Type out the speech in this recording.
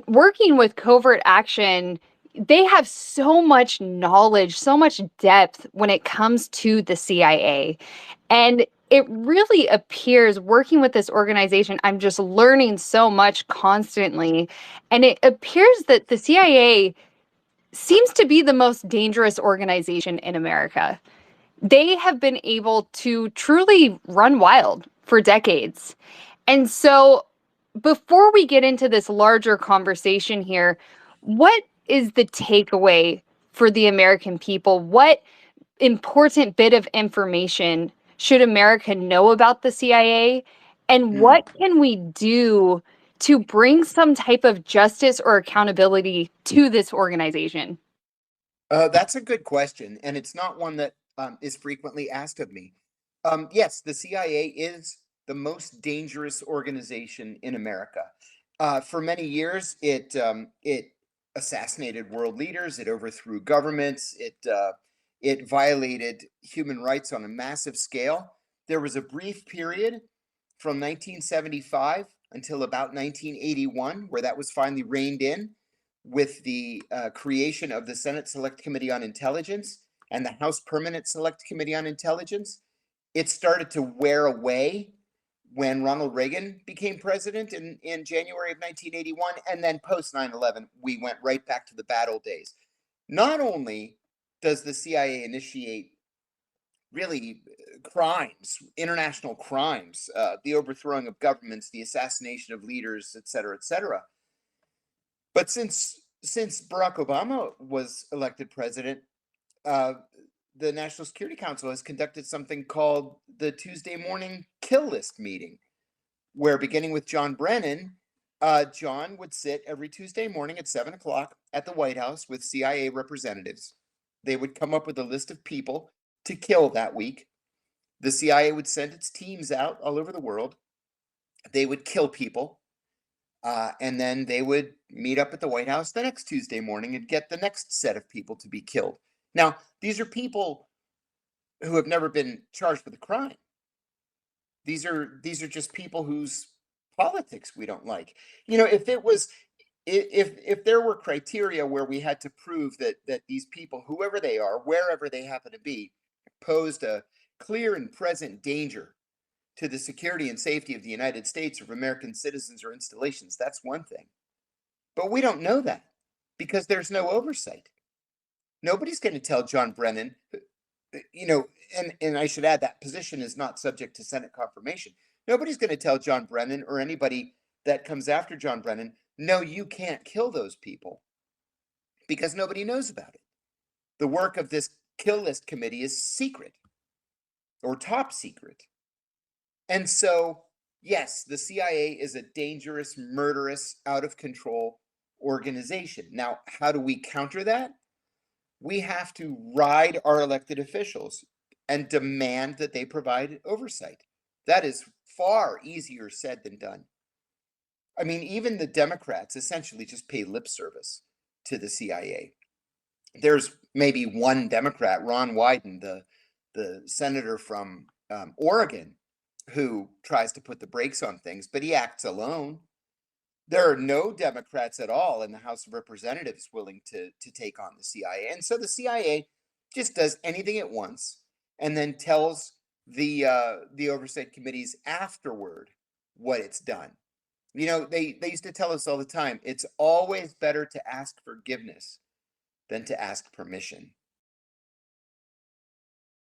working with Covert Action, they have so much knowledge, so much depth when it comes to the CIA. And it really appears working with this organization, I'm just learning so much constantly. And it appears that the CIA seems to be the most dangerous organization in America. They have been able to truly run wild for decades. And so, before we get into this larger conversation here, what is the takeaway for the American people? What important bit of information should America know about the CIA? And Hmm. what can we do to bring some type of justice or accountability to this organization? That's a good question, and it's not one that is frequently asked of me. Yes, the CIA is the most dangerous organization in America. For many years, it assassinated world leaders, it overthrew governments, it violated human rights on a massive scale. There was a brief period from 1975 until about 1981 where that was finally reined in with the creation of the Senate Select Committee on Intelligence and the House Permanent Select Committee on Intelligence. It started to wear away when Ronald Reagan became president in January of 1981. And then post 9/11, we went right back to the bad old days. Not only does the CIA initiate really crimes, international crimes, the overthrowing of governments, the assassination of leaders, et cetera, et cetera. But since Barack Obama was elected president, uh, the National Security Council has conducted something called the Tuesday Morning Kill List meeting, where beginning with John Brennan, John would sit every Tuesday morning at 7 o'clock at the White House with CIA representatives. They would come up with a list of people to kill that week. The CIA would send its teams out all over the world. They would kill people. And then they would meet up at the White House the next Tuesday morning and get the next set of people to be killed. Now, these are people who have never been charged with a crime. These are just people whose politics we don't like. You know, if it was if there were criteria where we had to prove that these people, whoever they are, wherever they happen to be, posed a clear and present danger to the security and safety of the United States or of American citizens or installations, that's one thing. But we don't know that because there's no oversight. Nobody's going to tell John Brennan, you know, and I should add that position is not subject to Senate confirmation. Nobody's going to tell John Brennan or anybody that comes after John Brennan, no, you can't kill those people because nobody knows about it. The work of this kill list committee is secret or top secret. And so, yes, the CIA is a dangerous, murderous, out of control organization. Now, how do we counter that? We have to ride our elected officials and demand that they provide oversight. That is far easier said than done. I mean, even the Democrats essentially just pay lip service to the CIA. There's maybe one Democrat, Ron Wyden, the senator from Oregon, who tries to put the brakes on things, but he acts alone. There are no Democrats at all in the House of Representatives willing to take on the CIA. And so the CIA just does anything it wants and then tells the oversight committees afterward what it's done. You know, they used to tell us all the time, it's always better to ask forgiveness than to ask permission.